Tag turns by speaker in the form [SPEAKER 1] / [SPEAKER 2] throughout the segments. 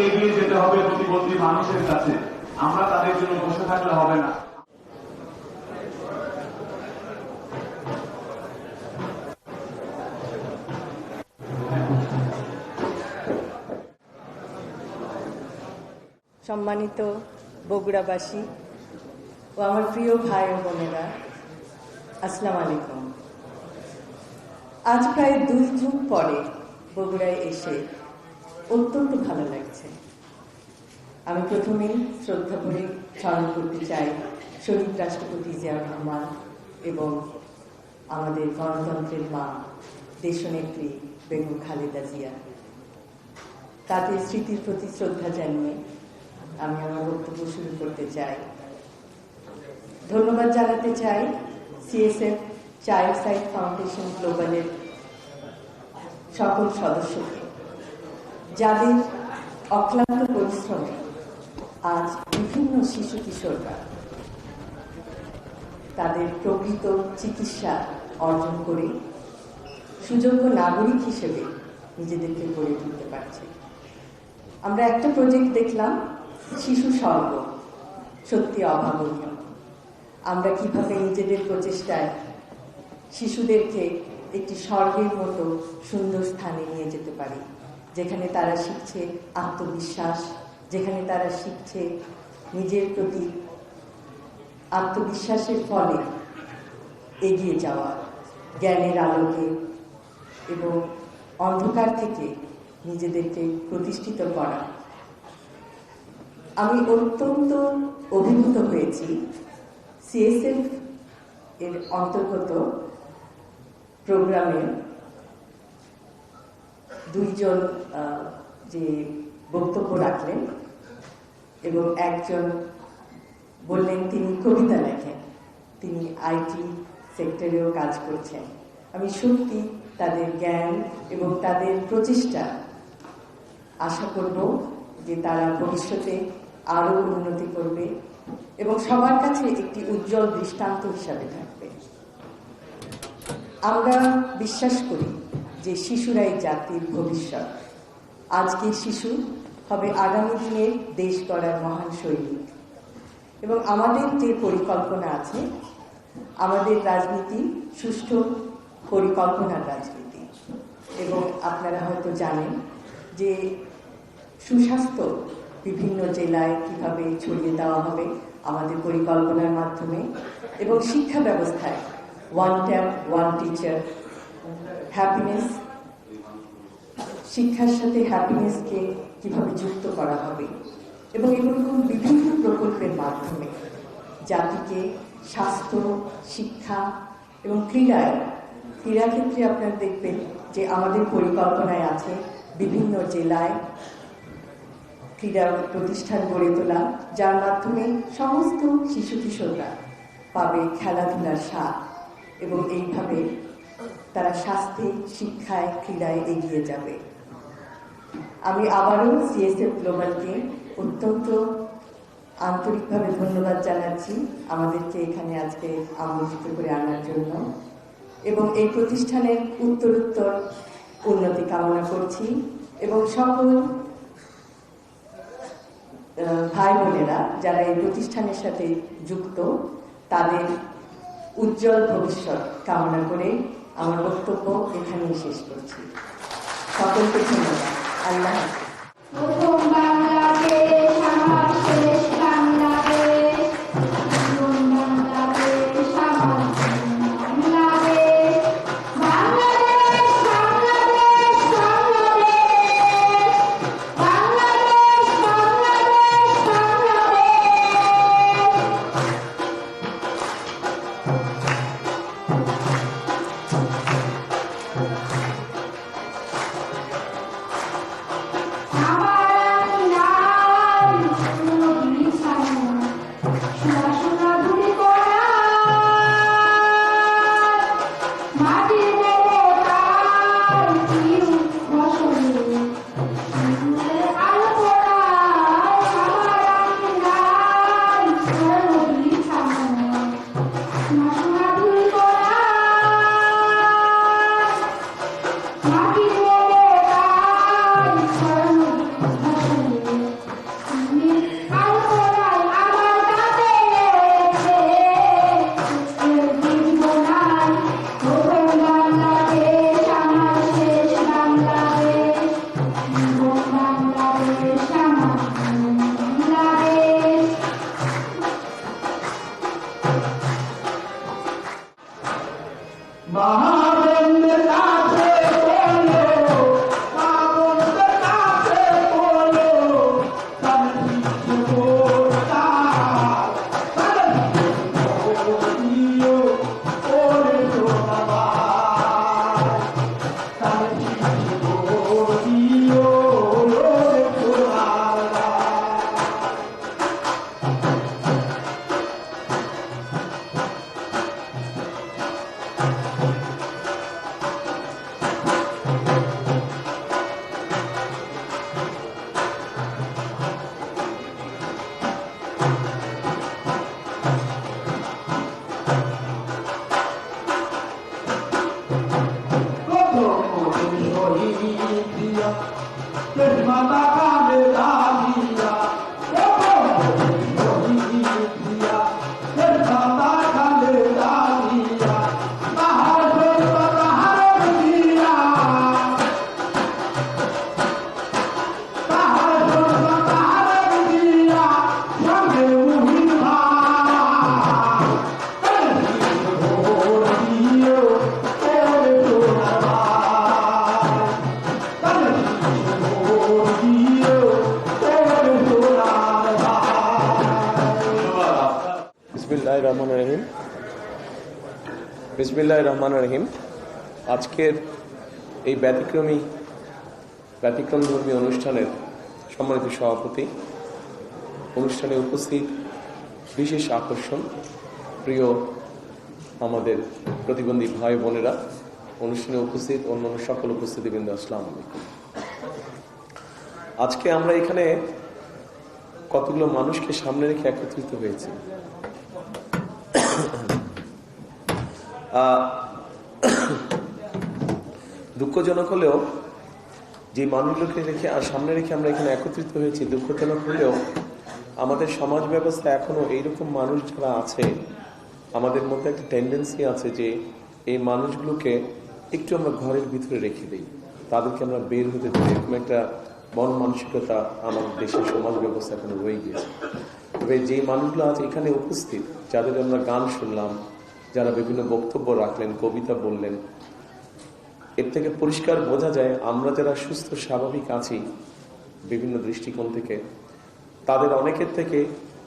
[SPEAKER 1] এগিয়ে যেতে হবে প্রতিবন্ধী মানুষের কাছে। আমরা তাদের জন্য বসে থাকলে হবে না।
[SPEAKER 2] সম্মানিত বগুড়াবাসী ও আমার প্রিয় ভাই ও বোনেরা, আসসালামু আলাইকুম। আজ প্রায় 2 যুগ পরে বগুড়ায় এসে অত্যন্ত ভালো লাগছে। আমি প্রথমেই শ্রদ্ধা করে স্মরণ করতে চাই শহীদ রাষ্ট্রপতি জিয়াউর রহমান এবং আমাদের গণতন্ত্রের মা দেশনেত্রী বেগম খালেদা জিয়া। তাদের স্মৃতির প্রতি শ্রদ্ধা জানিয়ে আমি আমার বক্তব্য শুরু করতে চাই। ধন্যবাদ জানাতে চাই সিএসএফ চাইল্ড সাইড ফাউন্ডেশন গ্লোবালের সকল সদস্যকে, যাদের অক্লান্ত পরিশ্রমে আজ বিভিন্ন শিশু কিশোররা তাদের প্রকৃত চিকিৎসা অর্জন করে সুযোগ্য নাগরিক হিসেবে নিজেদেরকে গড়ে তুলতে পারছে। আমরা একটা প্রজেক্ট দেখলাম, শিশু স্বর্গ, সত্যি অভাবনীয়। আমরা কিভাবে নিজেদের প্রচেষ্টায় শিশুদেরকে একটি স্বর্গের মতো সুন্দর স্থানে নিয়ে যেতে পারি, যেখানে তারা শিখছে আত্মবিশ্বাস, যেখানে তারা শিখছে নিজের প্রতি আত্মবিশ্বাসের ফলে এগিয়ে যাওয়া, জ্ঞানের আলোকে এবং অন্ধকার থেকে নিজেদেরকে প্রতিষ্ঠিত করা। আমি অত্যন্ত অভিভূত হয়েছি সিএসএফ এর অন্তর্গত প্রোগ্রামে 2 জন যে বক্তব্য রাখলেন এবং একজন বললেন তিনি কবিতা লেখেন, তিনি আইটি সেক্টরেও কাজ করছেন। আমি সত্যি তাদের জ্ঞান এবং তাদের প্রচেষ্টা আশা করব যে তারা ভবিষ্যতে আরো উন্নতি করবে এবং সবার কাছে একটি উজ্জ্বল দৃষ্টান্ত হিসাবে থাকবে। আমরা বিশ্বাস করি যে শিশুরাই জাতির ভবিষ্যৎ। আজকের শিশু হবে আগামী দিনের দেশ গড়ার মহান সৈনিক। এবং আমাদের যে পরিকল্পনা আছে, আমাদের রাজনীতি সুষ্ঠু পরিকল্পনার রাজনীতি। এবং আপনারা হয়তো জানেন যে সুস্বাস্থ্য বিভিন্ন জেলায় কিভাবে ছড়িয়ে দেওয়া হবে আমাদের পরিকল্পনার মাধ্যমে, এবং শিক্ষা ব্যবস্থায় one tap one teacher, happiness, শিক্ষার সাথে হ্যাপিনেসকে কিভাবে যুক্ত করা হবে, এবং এরকম বিভিন্ন প্রকল্পের মাধ্যমে জাতিকে স্বাস্থ্য, শিক্ষা এবং ক্রীড়াক্ষেত্রে আপনারা দেখবেন যে আমাদের পরিকল্পনায় আছে বিভিন্ন জেলায় ক্রীড়া প্রতিষ্ঠান গড়ে তোলা, যার মাধ্যমে সমস্ত শিশু কিশোররা পাবে খেলাধুলার স্বাদ এবং এইভাবে তারা স্বাস্থ্যে, শিক্ষায়, ক্রীড়ায় এগিয়ে যাবে। আমি আবারও সিএসএফ গ্লোবালকে অত্যন্ত আন্তরিকভাবে ধন্যবাদ জানাচ্ছি আমাদেরকে এখানে আজকে আমন্ত্রিত করে আনার জন্য, এবং এই প্রতিষ্ঠানের উত্তরোত্তর উন্নতি কামনা করছি এবং সকল ভাই বোনেরা যারা এই প্রতিষ্ঠানের সাথে যুক্ত তাদের উজ্জ্বল ভবিষ্যৎ কামনা করে আমার বক্তব্য এখানেই শেষ করছি। সকলকে ধন্যবাদ। আল্লাহ
[SPEAKER 3] আমার বিসমিল্লাহির রহমানির রহিম। বিসমিল্লাহির রহমানির রহিম। আজকের এই ব্যতিক্রম ধর্মী অনুষ্ঠানের সম্মানিত সভাপতি, অনুষ্ঠানে উপস্থিত বিশেষ আকর্ষণ, প্রিয় আমাদের প্রতিবন্ধী ভাই বোনেরা, অনুষ্ঠানে উপস্থিত অন্যান্য সকল উপস্থিতিবৃন্দ, আসসালামু আলাইকুম। আজকে আমরা এখানে কতগুলো মানুষকে সামনে রেখে একত্রিত হয়েছি। দুঃখজনক হলেও যে মানুষগুলোকে রেখে আর সামনে রেখে আমরা এখানে একত্রিত হয়েছি, দুঃখজনক হলেও আমাদের সমাজ ব্যবস্থা এখনো এইরকম মানুষ যারা আছে, আমাদের মধ্যে একটা টেন্ডেন্সি আছে যে এই মানুষগুলোকে একটু আমরা ঘরের ভিতরে রেখে দিই, তাদেরকে আমরা বের হতে দিই। এরকম একটা মন মানসিকতা আমাদের দেশের সমাজ ব্যবস্থা এখনো রয়ে গিয়েছে। তবে যে মানুষগুলো আজ এখানে উপস্থিত, যাদের আমরা গান শুনলাম, যারা বিভিন্ন বক্তব্য রাখলেন, কবিতা বললেন, এর থেকে পরিষ্কার বোঝা যায় আমরা যারা সুস্থ স্বাভাবিক আছি বিভিন্ন দৃষ্টিকোণ থেকে, তাদের অনেকের থেকে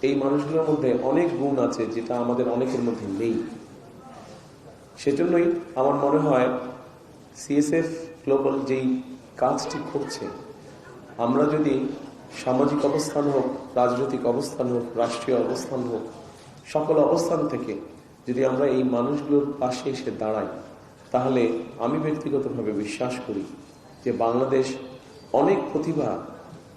[SPEAKER 3] এই মানুষগুলোর মধ্যে অনেক গুণ আছে যেটা আমাদের অনেকের মধ্যে নেই। সেজন্যই আমার মনে হয় সিএসএফ গ্লোবাল যেই কাজটি করছে, আমরা যদি সামাজিক অবস্থান হোক, রাজনৈতিক অবস্থান হোক, রাষ্ট্রীয় অবস্থান হোক, সকল অবস্থান থেকে যদি আমরা এই মানুষগুলোর পাশে এসে দাঁড়াই, তাহলে আমি ব্যক্তিগতভাবে বিশ্বাস করি যে বাংলাদেশ অনেক প্রতিভা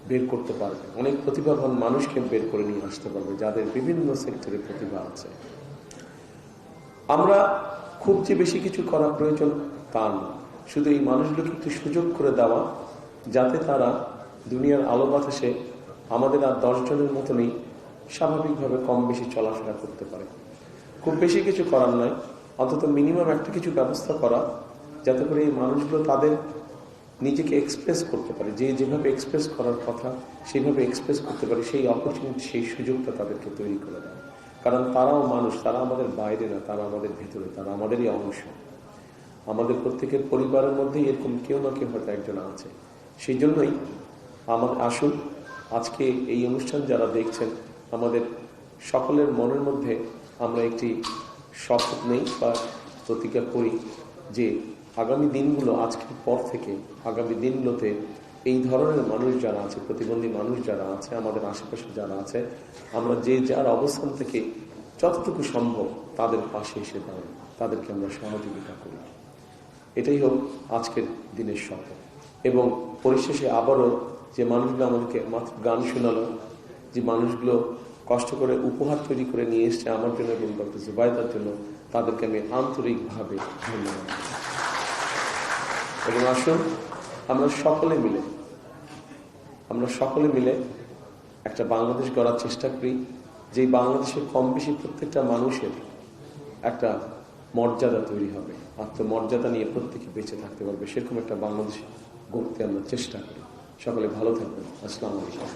[SPEAKER 3] বের করতে পারবে, অনেক প্রতিভাবান মানুষকে বের করে নিয়ে আসতে পারবে, যাদের বিভিন্ন সেক্টরে প্রতিভা আছে। আমরা খুব যে বেশি কিছু করা প্রয়োজন তা না, শুধু এই মানুষগুলোকে একটু সুযোগ করে দেওয়া, যাতে তারা দুনিয়ার আলো বাতাসে আমাদের আর 10 জনের মতনই স্বাভাবিকভাবে কম বেশি চলাফেরা করতে পারে। খুব বেশি কিছু করার নয়, অন্তত মিনিমাম একটা কিছু ব্যবস্থা করা, যাতে করে এই মানুষগুলো তাদের নিজেকে এক্সপ্রেস করতে পারে, যে যেভাবে এক্সপ্রেস করার কথা সেইভাবে এক্সপ্রেস করতে পারে, সেই অপরচুনিটি, সেই সুযোগটা তাদেরকে তৈরি করে দেয়। কারণ তারাও মানুষ, তারা আমাদের বাইরে না, তারা আমাদের ভেতরে, তারা আমাদেরই অংশ। আমাদের প্রত্যেকের পরিবারের মধ্যেই এরকম কেউ না কেউ হয়তো একজন আছে। সেই জন্যই আমাদের আসুন, আজকে এই অনুষ্ঠান যারা দেখছেন, আমাদের সকলের মনের মধ্যে আমরা একটি শপথ নেই বা প্রতিজ্ঞা করি যে আগামী দিনগুলো, আজকের পর থেকে আগামী দিনগুলোতে এই ধরনের মানুষ যারা আছে, প্রতিবন্ধী মানুষ যারা আছে, আমাদের আশেপাশে যারা আছে, আমরা যে যার অবস্থান থেকে যতটুকু সম্ভব তাদের পাশে এসে দাঁড়াই, তাদেরকে আমরা সহযোগিতা করি। এটাই হোক আজকের দিনের শপথ। এবং পরিশেষে আবারও যে মানুষগুলো আমাদেরকে মাত্র গান শোনালো, যে মানুষগুলো কষ্ট করে উপহার তৈরি করে নিয়ে এসছে আমার জন্য এবং ডক্টর জুবাইদার জন্য, তাদেরকে আমি আন্তরিকভাবে ধন্যবাদ। এবং আসুন আমরা সকলে মিলে একটা বাংলাদেশ গড়ার চেষ্টা করি, যে বাংলাদেশের কম বেশি প্রত্যেকটা মানুষের একটা মর্যাদা তৈরি হবে, আত্মমর্যাদা নিয়ে প্রত্যেকে বেঁচে থাকতে পারবে, সেরকম একটা বাংলাদেশ গড়তে আমরা চেষ্টা করি। সকলে ভালো থাকবেন। আসসালামু আলাইকুম।